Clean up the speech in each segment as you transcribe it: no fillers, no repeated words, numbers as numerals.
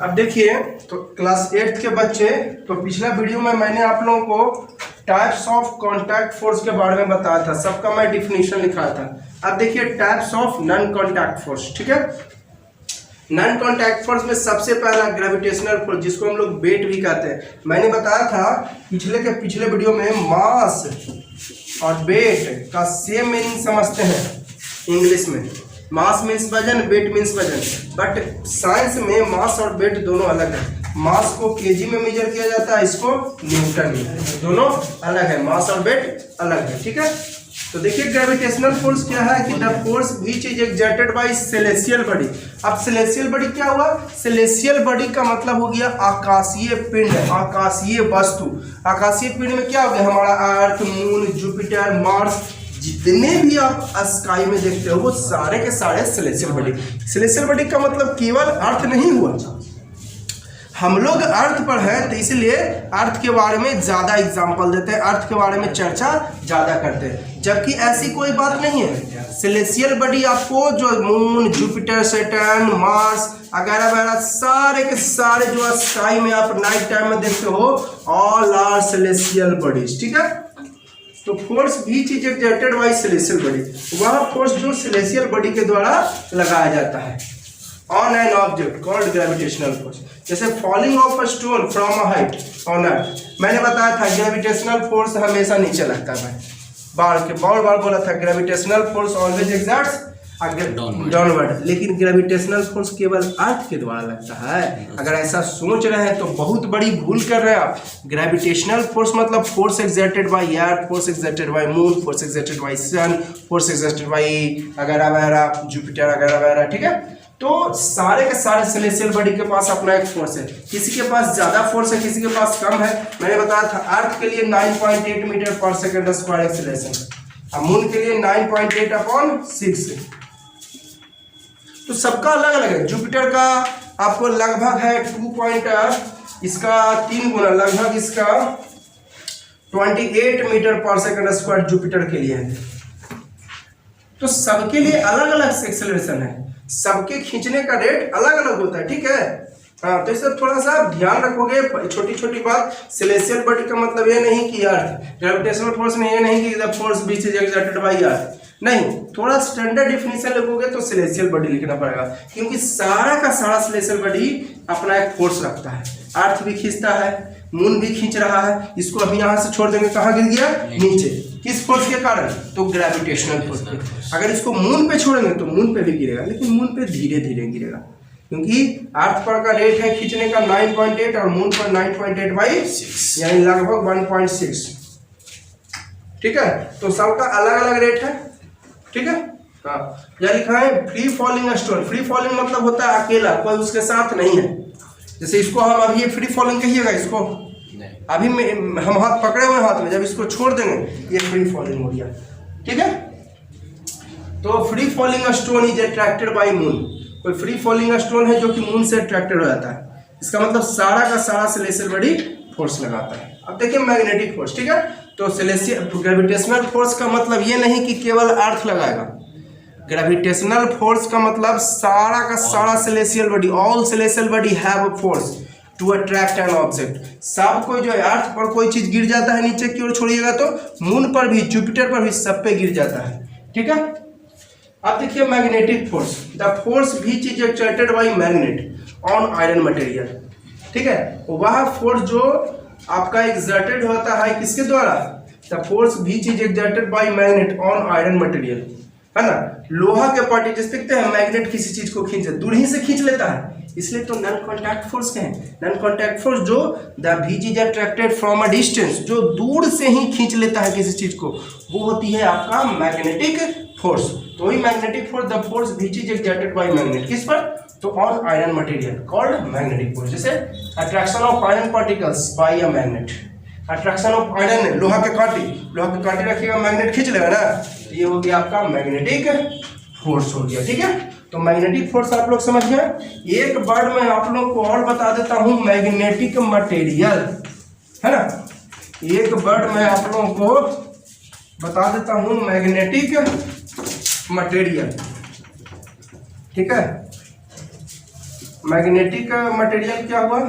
अब देखिए, तो क्लास 8 के बच्चे, तो पिछला वीडियो में मैंने आप लोगों को टाइप्स ऑफ कॉन्टैक्ट फोर्स के बारे में बताया था, सबका मैं डिफिनीशन लिखा था। अब देखिए types of non contact force, ठीक है। नॉन कॉन्टैक्ट फोर्स में सबसे पहला ग्रेविटेशनल फोर्स, जिसको हम लोग वेट भी कहते हैं। मैंने बताया था पिछले वीडियो में मास और वेट का सेम मीनिंग समझते हैं इंग्लिश में। मास मीन्स वजन, वेट मीन्स वजन, बट साइंस में मास और वेट दोनों अलग है। मास को केजी में मेजर किया जाता है, इसको न्यूटन में, दोनों अलग है, मास और वेट अलग है, ठीक है। तो देखिए ग्रेविटेशनल फोर्स क्या है कि the force which is exerted by celestial body. अब सेलेस्टियल बॉडी क्या हुआ? सेलेस्टियल बॉडी का मतलब हो गया आकाशीय पिंड, आकाशीय वस्तु। आकाशीय पिंड में क्या हो गया? हमारा अर्थ, मून, जुपिटर, मार्स, जितने भी आप स्काई में देखते हो वो सारे के सारे सेलेस्टियल बॉडी। सेलेस्टियल बॉडी का मतलब केवल अर्थ नहीं हुआ। हम लोग अर्थ पर हैं तो इसलिए अर्थ के बारे में ज़्यादा एग्जाम्पल देते हैं, अर्थ के बारे में चर्चा ज़्यादा करते हैं, जबकि ऐसी कोई बात नहीं है। सेलेस्टियल बॉडी आपको जो मून, जुपिटर, सैटर्न, मार्स वगैरह वगैरह सारे के सारे जो स्काई में आप नाइट टाइम में देखते हो, ऑल आर सेलेस्टियल बॉडीज, ठीक है। तो force which is exerted by celestial body, वह फोर्स जो सेलेस्टियल बॉडी के द्वारा लगाया जाता है on an object called gravitational force. जैसे falling of a stone from a height on earth, मैंने बताया था ग्रेविटेशनल फोर्स हमेशा नीचे लगता है। बार बार बोला था gravitational force always exerts downward, लेकिन ग्रेविटेशनल फोर्स केवल अर्थ के द्वारा लगता है। अगर ऐसा सोच रहे हैं तो बहुत बड़ी भूल कर रहे हैं आप। ग्रेविटेशनल फोर्स मतलब force exerted by Earth, force exerted by moon, force exerted by sun, force exerted by वगैरह वगैरह, जुपिटर वगैरह वगैरह, ठीक है। तो सारे के सारे सेलेस्टियल बॉडी के पास अपना एक फोर्स है, किसी के पास ज्यादा फोर्स है, किसी के पास कम है। मैंने बताया था अर्थ के लिए 9.8 मीटर पर सेकंड स्क्वायर एक्सीलरेशन, मून के लिए 9.8/6। तो सबका अलग अलग है। जुपिटर का आपको लगभग है इसका 3 गुना, लगभग इसका 28 मीटर पर सेकंड स्क्वायर जुपिटर के लिए है। तो सबके लिए अलग अलग एक्सेलरेशन है, सबके खींचने का रेट अलग अलग होता है, ठीक है। हाँ, तो इसे थोड़ा सा ध्यान रखोगे, छोटी छोटी बात। सेलेस्टियल बॉडी का मतलब ये नहीं कि अर्थ, ग्रेविटेशनल फोर्स में ये नहीं कि the force which is exerted by earth, नहीं। थोड़ा स्टैंडर्ड डिफिनीशन लिखोगे तो सेलेस्टियल बॉडी लिखना पड़ेगा, क्योंकि सारा का सारा सेलेस्टियल बॉडी अपना एक फोर्स रखता है। अर्थ भी खींचता है, मून भी खींच रहा है, इसको अभी यहाँ से छोड़ देंगे, कहाँ गिर गया? नीचे। किस फोर्स के कारण? तो ग्रेविटेशनल फोर्स के। अगर इसको मून पे छोड़ेंगे तो मून पे भी गिरेगा, लेकिन मून पे धीरे धीरे गिरेगा, क्योंकि अर्थ पर का रेट है खींचने का 9.8 और मून पर 9.8/6, यानी लगभग 1.6, ठीक है। तो सबका अलग अलग रेट है, ठीक है। हाँ, या लिखा है free falling stone. Free falling मतलब होता है अकेला, कोई उसके साथ नहीं है। जैसे इसको हम अभी ये फ्री फॉलिंग कहिएगा, इसको अभी हम हाथ पकड़े हुए हाथ में, जब इसको छोड़ देंगे ये फ्री फॉलिंग हो गया, ठीक है। तो free falling stone is attracted by moon. कोई फ्री फॉलिंग स्टोन है जो कि मून से अट्रैक्टेड हो जाता है, इसका मतलब सारा का सारा सेलेस्टियल बॉडी फोर्स लगाता है। अब देखिए मैग्नेटिक फोर्स, ठीक है। तो सेलेस्टियल ग्रेविटेशनल फोर्स का मतलब ये नहीं कि केवल अर्थ लगाएगा। ग्रेविटेशनल फोर्स का मतलब सारा का सारा celestial body, all celestial body have a force to attract an object. सब कोई जो है अर्थ पर कोई चीज गिर जाता है नीचे की ओर छोड़िएगा तो मून पर भी, जुपिटर पर भी, सब पे गिर जाता है, ठीक है। अब देखिए magnetic force, the force which is exerted by magnet on iron material, ठीक है। वह फोर्स जो आपका एक्सर्टेड होता है किसके द्वारा? The force which is exerted by magnet on iron material, है ना। लोहा के पार्टी जैसे देखते हैं मैग्नेट किसी चीज को खींचे, दूर ही से खींच लेता है, इसलिए तो नॉन कॉन्टैक्ट फोर्स के हैं। नॉन कॉन्टैक्ट फोर्स जो the which is attracted from a distance, जो दूर से ही खींच लेता है किसी चीज को, वो होती है आपका मैग्नेटिक फोर्स। तो वही magnetic force, the force which is exerted by magnet, किस पर? तो on iron material called magnetic force. जैसे attraction of iron particles by a magnet, attraction of iron, लोहा के कांटे रखिएगा, मैग्नेट खींच लेगा ना, तो ये हो गया आपका मैग्नेटिक फोर्स हो गया, ठीक है। तो मैग्नेटिक फोर्स आप लोग समझ गए। एक वर्ड में आप लोग को और बता देता हूं, मैग्नेटिक मटेरियल, है ना। एक वर्ड में आप लोगों को बता देता हूं मैग्नेटिक मटेरियल, ठीक है। मैग्नेटिक मटेरियल क्या हुआ,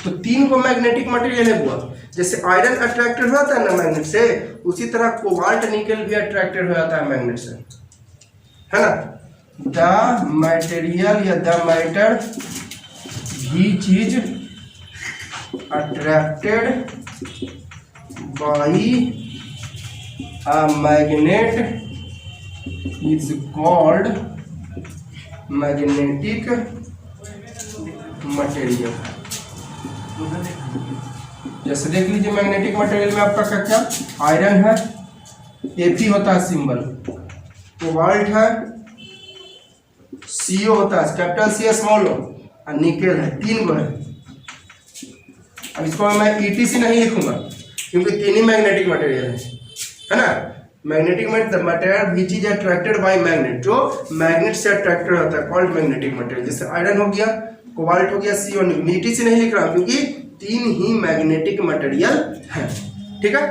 तो 3 को मैग्नेटिक मटेरियल है हुआ। जैसे आयरन अट्रैक्टेड हो जाता है ना मैग्नेट से, उसी तरह कोबाल्ट निकल भी अट्रैक्टेड हो जाता है मैग्नेट से, है ना। द मटेरियल या the matter which is attracted by a magnet is called magnetic material. जैसे देख लीजिए मैग्नेटिक मटेरियल में आपका क्या क्या, आयरन है, Fe होता है सिंबल, कोबाल्ट है, CO होता है कैपिटल C स्मॉल ओ, और निकेल है, 3 गो है। अब इसको मैं ETC नहीं लिखूंगा क्योंकि 3 ही मैग्नेटिक मटेरियल है ना। Magnetic material which is attracted by magnet, जो मैग्नेट से अट्रैक्टेड होता है, कॉल्ड मैग्नेटिक मटेरियल। जैसे आयरन हो गया, कोबाल्ट हो गया, CO, ETC नहीं लिख रहा क्योंकि 3 ही मैग्नेटिक मटेरियल है, ठीक है।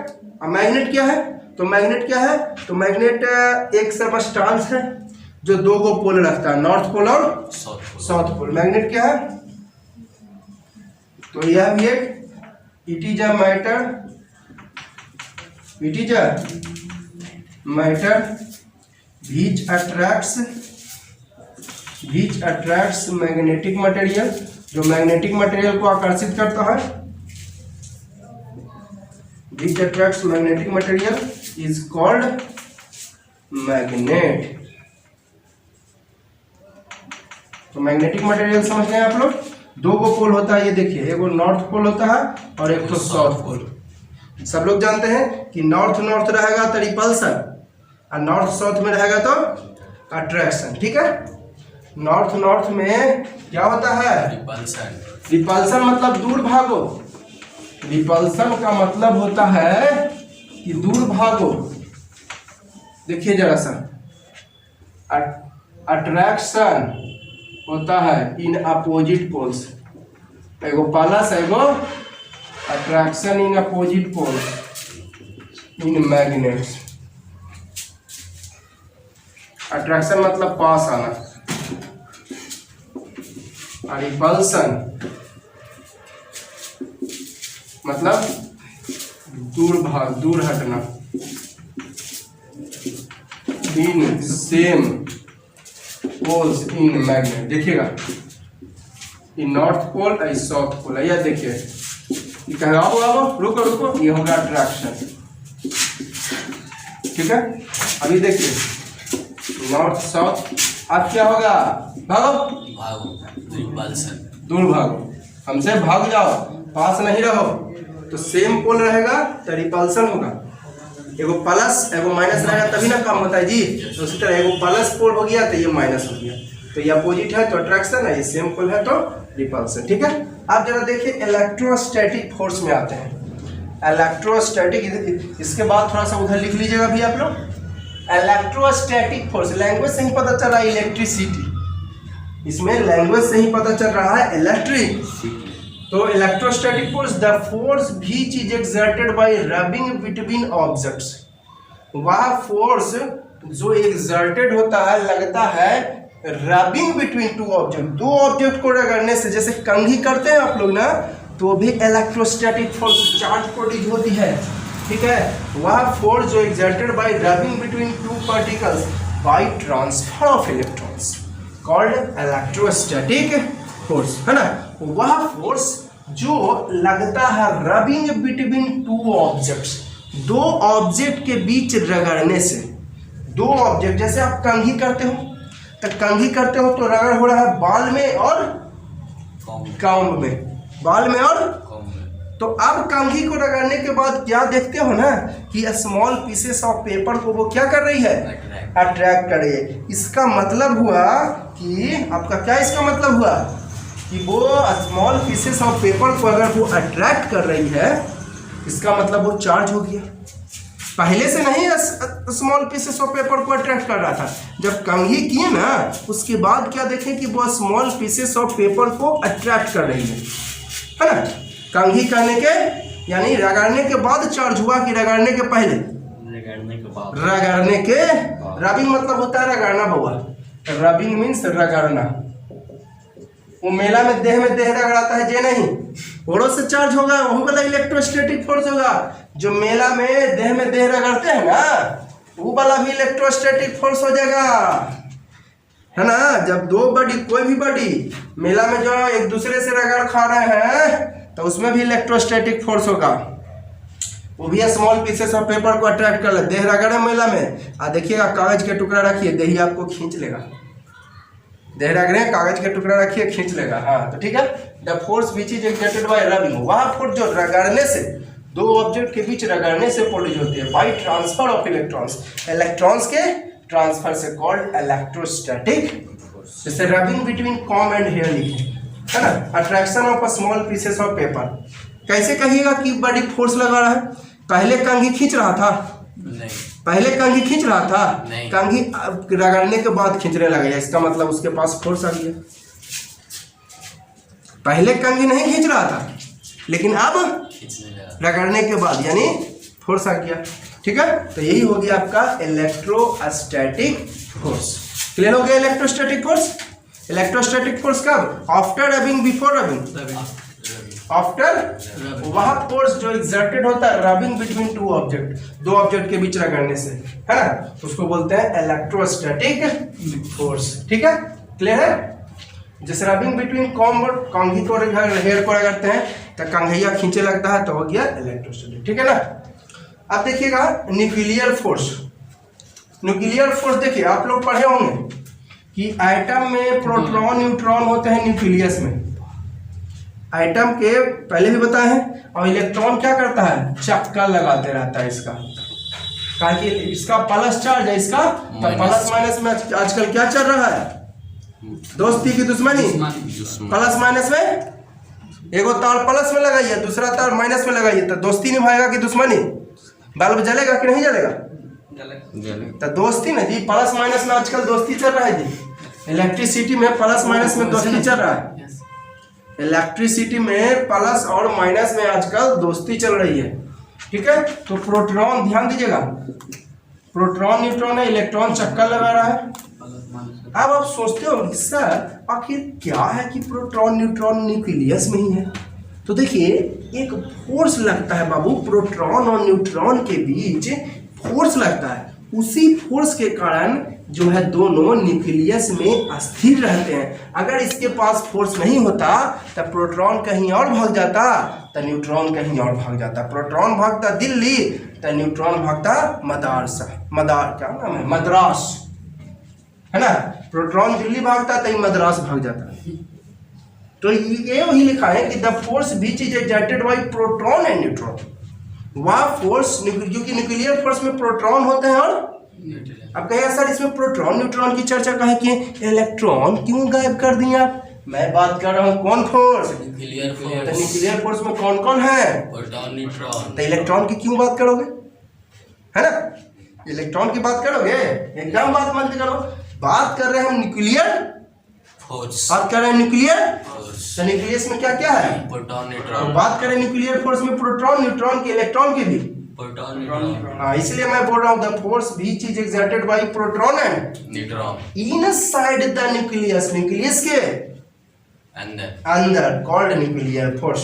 अब मैग्नेट क्या है, तो मैग्नेट क्या है, तो मैग्नेट एक सबस्टांस है जो 2 गो पोल रखता है, नॉर्थ पोल और साउथ पोल। मैग्नेट क्या है, तो यह भी एक it is a matter which attracts magnetic material, जो मैग्नेटिक मटेरियल को आकर्षित करता है। Which attracts magnetic material is called magnet. तो मैग्नेटिक मटेरियल समझ गए आप लोग। 2 गो पोल होता है, ये देखिए, एक नॉर्थ पोल होता है और एक तो साउथ पोल। सब लोग जानते हैं कि नॉर्थ रहेगा तो रिपल्सन, और नॉर्थ साउथ में रहेगा तो अट्रैक्शन, ठीक है। नॉर्थ में क्या होता है, रिपल्सन मतलब दूर भागो। रिपल्सन का मतलब होता है कि दूर भागो। देखिए जरा सा, अट्रैक्शन होता है इन अपोजिट पोल्स, एगो प्लस एगो attraction in opposite poles in magnets. Attraction मतलब पास आना, और रिपल्सन मतलब दूर हटना। In same poles in magnet, देखिएगा, इन नॉर्थ पोल और साउथ पोल। यह देखिए, ये कहेगा आओ रुको, ये होगा अट्रैक्शन, ठीक है। अभी देखिए नॉर्थ साउथ, अब क्या होगा, भागो दूर भागो, हमसे भाग जाओ, पास नहीं रहो। तो सेम पोल रहेगा तो रिपल्सन होगा, एगो प्लस एगो माइनस रहेगा तभी ना काम होता है जी। तो उसी तरह एगो प्लस पोल हो गया तो ये माइनस हो गया, तो ये अपोजिट है तो अट्रैक्शन है, ये सेम पोल है तो रिपल्सन, ठीक है। आप जरा देखिए इलेक्ट्रोस्टैटिक फोर्स में आते हैं। इलेक्ट्रोस्टैटिक, इसके बाद थोड़ा सा उधर लिख लीजिएगा भी आप लोग। इलेक्ट्रोस्टैटिक फोर्स, लैंग्वेज से ही पता चल रहा है इलेक्ट्रिसिटी, इसमें लैंग्वेज से ही पता चल रहा है इलेक्ट्रिसिटी। तो electrostatic force, the force which is exerted bye rubbing between objects, वह फोर्स जो एक्सर्टेड होता है, लगता है रबिंग बिटवीन 2 ऑब्जेक्ट, 2 ऑब्जेक्ट को रगड़ने से, जैसे कंघी करते हैं आप लोग ना, तो भी इलेक्ट्रोस्टैटिक फोर्स चार्ज प्रोड्यूस होती है, ठीक है। वह फोर्स जो exerted by rubbing between 2 particles bye transfer of electrons called electrostatic force, है ना। वह फोर्स जो लगता है रबिंग बिटवीन 2 ऑब्जेक्ट्स, 2 ऑब्जेक्ट के बीच रगड़ने से। 2 ऑब्जेक्ट, जैसे आप कंघी करते हो तो रगड़ हो रहा है बाल में और काउंड में, बाल में और। तो अब कंघी को रगड़ने के बाद क्या देखते हो ना कि स्मॉल पीसेस ऑफ पेपर को वो क्या कर रही है, अट्रैक्ट कर रही है। इसका मतलब हुआ कि आपका क्या, इसका मतलब हुआ कि वो स्मॉल पीसेस ऑफ पेपर को अगर वो अट्रैक्ट कर रही है, इसका मतलब वो चार्ज हो गया। पहले से नहीं स्मॉल पीसेस ऑफ पेपर को अट्रैक्ट कर रहा था, जब कंघी किए ना उसके बाद क्या देखें कि वो स्मॉल पीसेस ऑफ पेपर को अट्रैक्ट कर रही है ना। कंघी करने के यानी रगड़ने के बाद चार्ज हुआ कि रगड़ने के पहले, रगड़ने के रबिंग मतलब होता है रगड़ना बउआ, रबिंग मीन्स रगड़ना। वो मेला में देह रगड़ाता है, जे नहीं, ओड़ो से चार्ज होगा, वही वाला इलेक्ट्रोस्टैटिक फोर्स होगा। जो मेला में देह रगड़ते हैं ना, वो वाला भी इलेक्ट्रोस्टैटिक फोर्स हो जाएगा, है ना। जब दो बॉडी, कोई भी बॉडी मेला में जो एक दूसरे से रगड़ खा रहे हैं, तो उसमें भी इलेक्ट्रोस्टैटिक फोर्स होगा। वो भी स्मॉल पीसेस ऑफ पेपर को अट्रैक्ट कर ले, देह रगड़े मेला में, देखिएगा कागज के टुकड़ा रखिए, देही आपको खींच लेगा। देह रगड़े, कागज के टुकड़ा रखिए, खींच लेगा। हाँ, तो ठीक है। The force which is exerted bye rubbing, वह फोर्स जो रगड़ने से, दो ऑब्जेक्ट के बीच रगड़ने से प्रोड्यूस होती है, by transfer of electrons, electrons के ट्रांसफर से, कॉल्ड इलेक्ट्रोस्टैटिक। जैसे rubbing between comb and hair लिखे, है ना। Attraction of a small pieces of paper, कैसे कहिएगा कि बड़ी फोर्स लगा रहा है? पहले कंघी खींच रहा था? नहीं। पहले कंघी खींच रहा था? नहीं। कंघी रगड़ने के बाद खींचने लगा, इसका मतलब उसके पास फोर्स आ गया। पहले कंघी नहीं खींच रहा था, लेकिन अब रगड़ने के बाद यानी फोर्स आ गया। ठीक है, तो यही हो गया आपका इलेक्ट्रोस्टैटिक फोर्स। क्लियर हो गया इलेक्ट्रोस्टैटिक फोर्स। इलेक्ट्रोस्टैटिक फोर्स कब? After rubbing, before rubbing? After. वह फोर्स जो एक्सर्टेड होता है रबिंग बिटवीन टू ऑब्जेक्ट, दो ऑब्जेक्ट के बीच रगड़ने से, है ना, उसको बोलते हैं इलेक्ट्रोस्टैटिक फोर्स। ठीक है, क्लियर है। जैसे रबिंग बिटवीन कॉम और कंघी को हेयर को रगड़ते हैं तो कंघैया खींचे लगता है, तो हो गया इलेक्ट्रोस्टैटिक। ठीक है ना। अब देखिएगा न्यूक्लियर फोर्स। न्यूक्लियर फोर्स देखिए, आप लोग पढ़े होंगे कि एटम में प्रोटॉन न्यूट्रॉन होते हैं न्यूक्लियस में, एटम के पहले भी बताए हैं। और इलेक्ट्रॉन क्या करता है? चक्कर लगाते रहता है इसका, ताकि इसका प्लस चार्ज है, इसका तो प्लस माइनस में आजकल क्या चल रहा है? दोस्ती की दुश्मनी। प्लस माइनस में एगो तार प्लस में लगाइए, दूसरा तार माइनस में लगाइए, तो दोस्ती निभाएगा कि दुश्मनी? बल्ब जलेगा कि नहीं जलेगा? तो दोस्ती ना जी, प्लस माइनस में आजकल दोस्ती चल रहा है जी। इलेक्ट्रिसिटी में प्लस माइनस में दोस्ती चल रहा है। इलेक्ट्रिसिटी में प्लस और माइनस में आजकल दोस्ती चल रही है। ठीक है, तो प्रोटॉन, ध्यान दीजिएगा, प्रोटॉन न्यूट्रॉन है, इलेक्ट्रॉन चक्कर लगा रहा है। अब आप सोचते हो सर आखिर क्या है कि प्रोटॉन न्यूट्रॉन न्यूक्लियस में ही है? तो देखिए, एक फोर्स लगता है बाबू, प्रोटॉन और न्यूट्रॉन के बीच फोर्स लगता है। उसी फोर्स के कारण जो है दोनों न्यूक्लियस में स्थिर रहते हैं। अगर इसके पास फोर्स नहीं होता तो प्रोटॉन कहीं और भाग जाता, तो न्यूट्रॉन कहीं और भाग जाता। प्रोटॉन भागता दिल्ली, तो न्यूट्रॉन भागता क्या नाम है, मद्रास, है ना। प्रोटॉन दिल्ली भागता तो मद्रास भाग जाता। तो ये वही लिखा है कि the force which is exerted bye proton and neutron, वह फोर्स, क्योंकि न्यूक्लियर फोर्स में प्रोटॉन होते हैं और अब कहें सर इसमें प्रोटॉन न्यूट्रॉन की चर्चा कहाँ की? इलेक्ट्रॉन क्यों गायब कर दिया? मैं बात कर रहा हूँ कौन फोर्स? Nuclear force. तो न्यूक्लियर फोर्स में कौन कौन है? Proton neutron. तो इलेक्ट्रॉन की क्यों बात करोगे, है ना? इलेक्ट्रॉन की बात करोगे? एकदम बात मत करो। बात कर रहे हैं हम न्यूक्लियर फोर्स, बात कर रहे हैं न्यूक्लियर फोर्स। तो न्यूक्लियस में क्या क्या है? Proton neutron. बात करें न्यूक्लियर फोर्स में प्रोटॉन न्यूट्रॉन के, इलेक्ट्रॉन के भी प्रोटॉन न्यूट्रॉन। हाँ, इसलिए मैं बोल रहा हूँ the force which is exerted bye proton and neutron inside the nucleus, nucleus के अंदर कॉल्ड न्यूक्लियर फोर्स।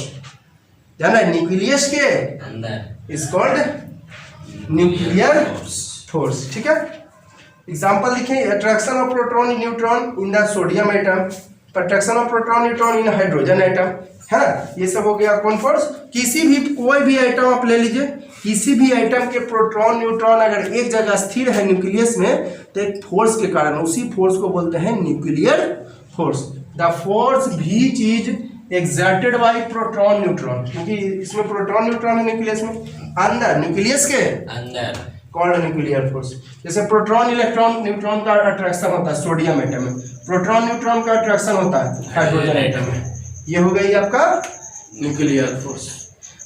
जाना, न्यूक्लियस के अंदर इज कॉल्ड न्यूक्लियर फोर्स। ठीक है, एग्जाम्पल लिखें, attraction of proton neutron in the sodium atom, attraction of proton neutron in hydrogen atom, है ना। ये सब हो गया कौन फोर्स? किसी भी कोई भी आइटम आप ले लीजिए, किसी भी आइटम के प्रोटॉन न्यूट्रॉन अगर एक जगह स्थिर है न्यूक्लियस में, तो एक फोर्स के कारण, उसी फोर्स को बोलते हैं nuclear force. The force which is exerted bye proton neutron, क्योंकि इसमें प्रोटॉन न्यूट्रॉन है न्यूक्लियस में, अंदर न्यूक्लियस के अंदर, कॉल्ड न्यूक्लियर फोर्स। जैसे प्रोटॉन इलेक्ट्रॉन न्यूट्रॉन का अट्रैक्शन होता है सोडियम एटम में, प्रोटॉन न्यूट्रॉन का अट्रैक्शन होता है हाइड्रोजन एटम में। ये हो गई आपका न्यूक्लियर फोर्स।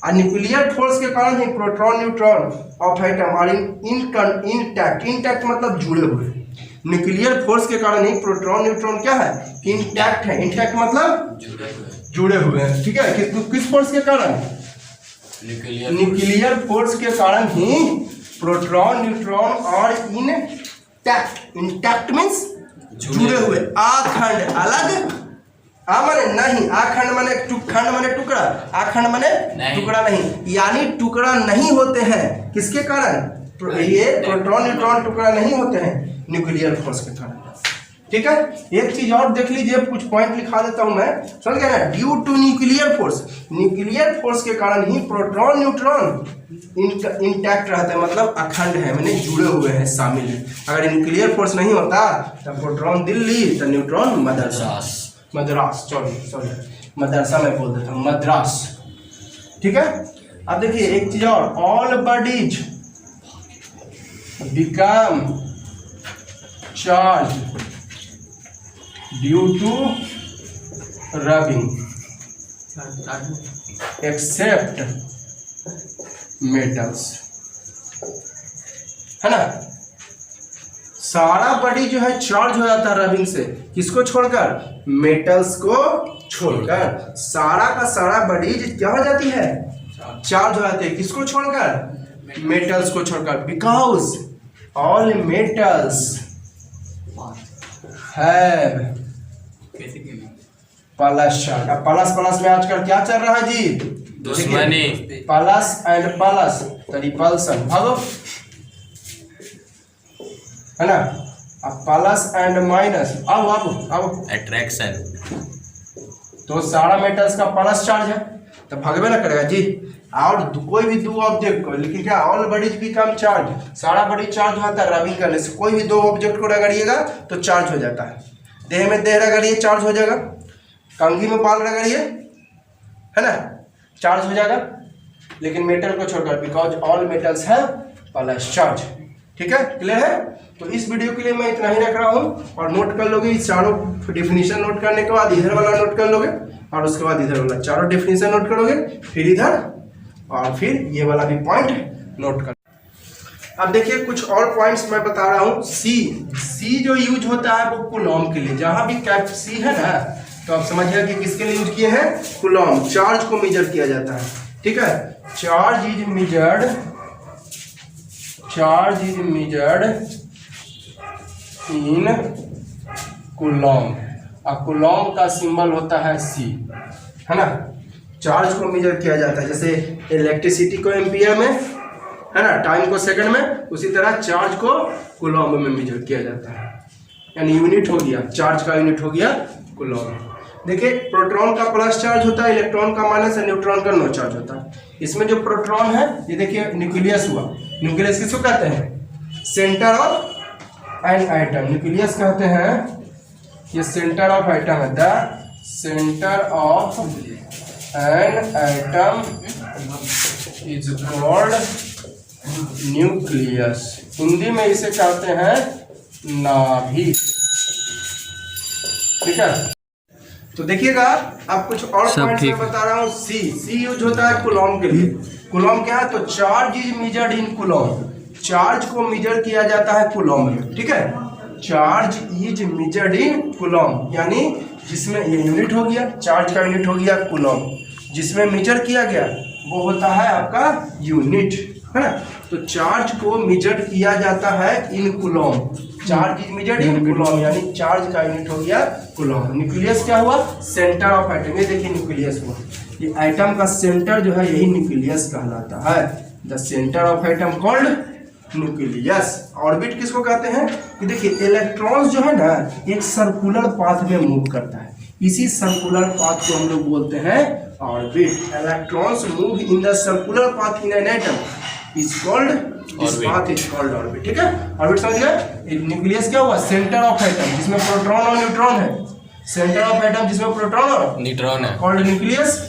और न्यूक्लियर फोर्स के कारण ही proton neutron of atom are intact, intact मतलब जुड़े हुए। न्यूक्लियर फोर्स के कारण ही प्रोटॉन न्यूट्रॉन क्या है? इंटैक्ट है। इंटैक्ट मतलब जुड़े हुए हैं। ठीक है, किस फोर्स के कारण? न्यूक्लियर फोर्स के कारण ही प्रोटॉन न्यूट्रॉन और इंटैक्ट, इंटैक्ट मीन्स जुड़े हुए, आखंड अलग, माने नहीं, आखंड माने खंड माने टुकड़ा, आखंड माने टुकड़ा नहीं, यानी टुकड़ा नहीं होते हैं। किसके कारण? ये प्रोटॉन न्यूट्रॉन टुकड़ा नहीं होते हैं न्यूक्लियर फोर्स के कारण। ठीक है, एक चीज और देख लीजिए, कुछ पॉइंट लिखा देता हूं मैं, समझ गए ना। Due to nuclear force, nuclear force के कारण ही प्रोटॉन न्यूट्रॉन इंटैक्ट रहता है, मतलब अखंड है, मैंने जुड़े हुए हैं, शामिल है। अगर न्यूक्लियर फोर्स नहीं होता तो प्रोटॉन दिल्ली, तो न्यूट्रॉन मद्रास, सॉरी मदरसा में बोल देता हूँ, मद्रास। ठीक है, अब देखिए एक चीज और, all bodies become charge due to rubbing except metals, है ना। सारा बॉडी जो है चार्ज हो जाता है रबिंग से, किसको छोड़कर? मेटल्स को छोड़कर। सारा का सारा बॉडी क्या हो जाती है? चार्ज हो जाती है, किसको छोड़कर? मेटल्स को छोड़कर। Because all metals have plus charge. अब प्लस प्लस में आजकल क्या चल रहा है जी? दुश्मनी। प्लस एंड प्लस तो रिपल्सन, भागो, है ना। अब प्लस एंड माइनस, आओ अट्रैक्शन। तो सारा मेटल्स का प्लस चार्ज है, तो भागवे ना करेगा जी। और कोई भी दो ऑब्जेक्ट को, लेकिन क्या ऑल बॉडीज बिकम चार्ज, सारा बॉडी चार्ज होता है रबिंग करने से। कोई भी दो ऑब्जेक्ट को रगड़िएगा तो चार्ज हो जाता है। देह में देह रगड़िए चार्ज हो जाएगा, कंघी में बाल रगड़िए, है ना, चार्ज हो जाएगा। लेकिन मेटल को छोड़कर, because all metals have plus charge. ठीक है, क्लियर है। तो इस वीडियो के लिए मैं इतना ही रख रहा हूँ, और नोट कर लोगे इस चारों डेफिनेशन नोट करने के बाद इधर वाला नोट कर लोगे, और उसके बाद इधर वाला, चारों डेफिनेशन नोट करोगे, फिर इधर, और फिर ये वाला भी पॉइंट नोट कर। अब देखिए कुछ और पॉइंट्स मैं बता रहा हूँ। सी जो यूज होता है वो कूलॉम के लिए, जहां भी कैप सी है ना, तो आप समझिए कि किसके लिए यूज किए हैं? कूलॉम, चार्ज को मेजर किया जाता है। ठीक है, charge is measured in Coulomb, और कूलॉम का सिंबल होता है सी, है ना। चार्ज को मेजर किया जाता है, जैसे इलेक्ट्रिसिटी को एम्पियर में, है ना, टाइम को सेकंड में, उसी तरह चार्ज को कूलॉम में मेजर किया जाता है, यानी यूनिट हो गया, चार्ज का यूनिट हो गया कूलॉम। देखिए प्रोटॉन का प्लस चार्ज होता है, इलेक्ट्रॉन का माइनस, और न्यूट्रॉन का नो चार्ज होता है। इसमें जो प्रोटॉन है, ये देखिए न्यूक्लियस हुआ। न्यूक्लियस किसको कहते हैं? Centre of an item, nucleus कहते हैं, ये सेंटर ऑफ आइटम है, the centre of an item is called nucleus. Hindi में इसे कहते हैं नाभि। ठीक है, तो देखिएगा अब कुछ और पॉइंट्स मैं बता रहा हूँ। सी यूज होता है कूलॉम के लिए। कूलॉम क्या है? तो charge is measured in coulomb, charge को मेजर किया जाता है कूलॉम में। ठीक है, charge is measured in coulomb, यानी जिसमें ये यूनिट हो गया, चार्ज का यूनिट हो गया कूलॉम, जिसमें मेजर किया गया वो होता है आपका यूनिट, है ना। तो चार्ज को मेजर किया जाता है in coulomb, charge is measured in coulomb, यानी चार्ज का यूनिट हो गया कूलॉम। न्यूक्लियस क्या हुआ? Centre of atom. ये देखिए न्यूक्लियस हुआ, ये एटम का सेंटर जो है यही न्यूक्लियस कहलाता है, the centre of atom called nucleus. Orbit किसको कहते हैं? कि देखिए इलेक्ट्रॉन्स जो है ना एक सर्कुलर पाथ में मूव करता है, इसी सर्कुलर पाथ को हम लोग बोलते हैं orbit. Electrons move in the circular path in an atom is called, this path is called orbit. ठीक है, ऑर्बिट समझ गए। न्यूक्लियस क्या हुआ? सेंटर ऑफ एटम, जिसमें प्रोटॉन और न्यूट्रॉन है, सेंटर ऑफ एटम जिसमें प्रोटॉन और न्यूट्रॉन है, कॉल्ड न्यूक्लियस।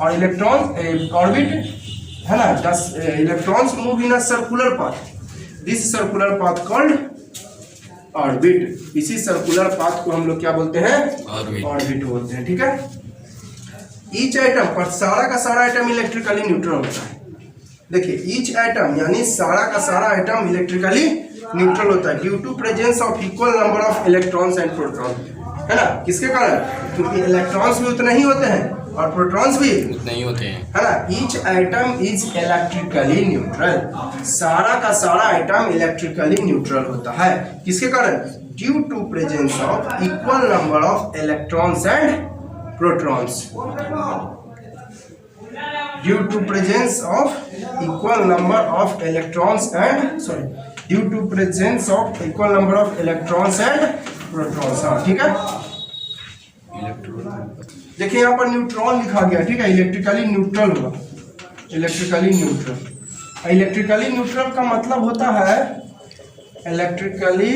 और इलेक्ट्रॉन ऑर्बिट है ना, दस electrons move in a circular path, this circular path called orbit. इसी सर्कुलर पाथ को हम लोग क्या बोलते हैं? ऑर्बिट बोलते हैं। ठीक है, ईच आइटम पर, सारा का सारा आइटम इलेक्ट्रिकली न्यूट्रल होता है। देखिए ईच आइटम यानी सारा का सारा आइटम इलेक्ट्रिकली न्यूट्रल होता है due to presence of equal number of electrons and proton, है ना। किसके कारण? क्योंकि इलेक्ट्रॉन्स भी उतने ही होते हैं और प्रोटॉन्स भी उतने ही होते हैं, है ना। Each item is electrically neutral, सारा का सारा आइटम इलेक्ट्रिकली न्यूट्रल होता है। किसके कारण? Due to presence of equal number of electrons and protons, due to presence of equal number of electrons and due to presence of equal number of electrons and protons. हाँ ठीक है, देखिए यहाँ पर न्यूट्रॉन लिखा गया, ठीक है, इलेक्ट्रिकली न्यूट्रल होगा, इलेक्ट्रिकली न्यूट्रल। इलेक्ट्रिकली न्यूट्रल का मतलब होता है electrically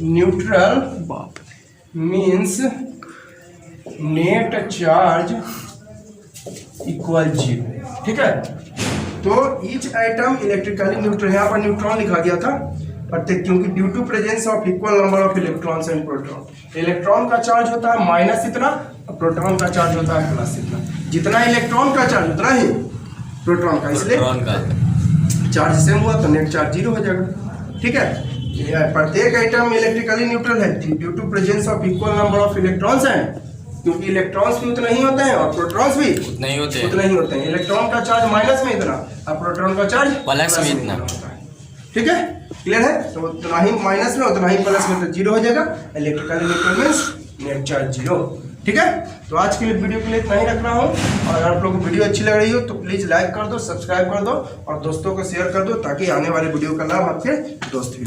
neutral means net charge equal 0, ठीक है। तो ईच आइटम इलेक्ट्रिकली न्यूट्रल, यहाँ पर न्यूट्रॉन लिखा गया था प्रत्येक, क्योंकि due to presence of equal number of electrons and proton. Electron का चार्ज होता है माइनस इतना और प्रोटॉन का चार्ज होता है प्लस इतना। जितना इलेक्ट्रॉन का चार्ज उतना ही प्रोटॉन का, इसलिए चार्ज सेम हुआ तो नेट चार्ज 0 हो जाएगा, ठीक है। प्रत्येक आइटम इलेक्ट्रिकली न्यूट्रल है due to presence of equal number of electrons and, क्योंकि इलेक्ट्रॉन्स भी उतना ही होते हैं और प्रोटॉन्स भी उतना ही होते हैं। इलेक्ट्रॉन का चार्ज माइनस में इतना और प्रोटॉन का चार्ज प्लस में इतना, ठीक है, क्लियर है। तो उतना ही माइनस में उतना ही प्लस में तो 0 हो जाएगा। Electrically neutral means net charge 0, ठीक है। तो आज के लिए वीडियो के लिए इतना ही रख रहा हूँ, और अगर आप लोगों को वीडियो अच्छी लग रही हो तो प्लीज़ लाइक कर दो, सब्सक्राइब कर दो और दोस्तों को शेयर कर दो, ताकि आने वाले वीडियो का लाभ आपके दोस्त भी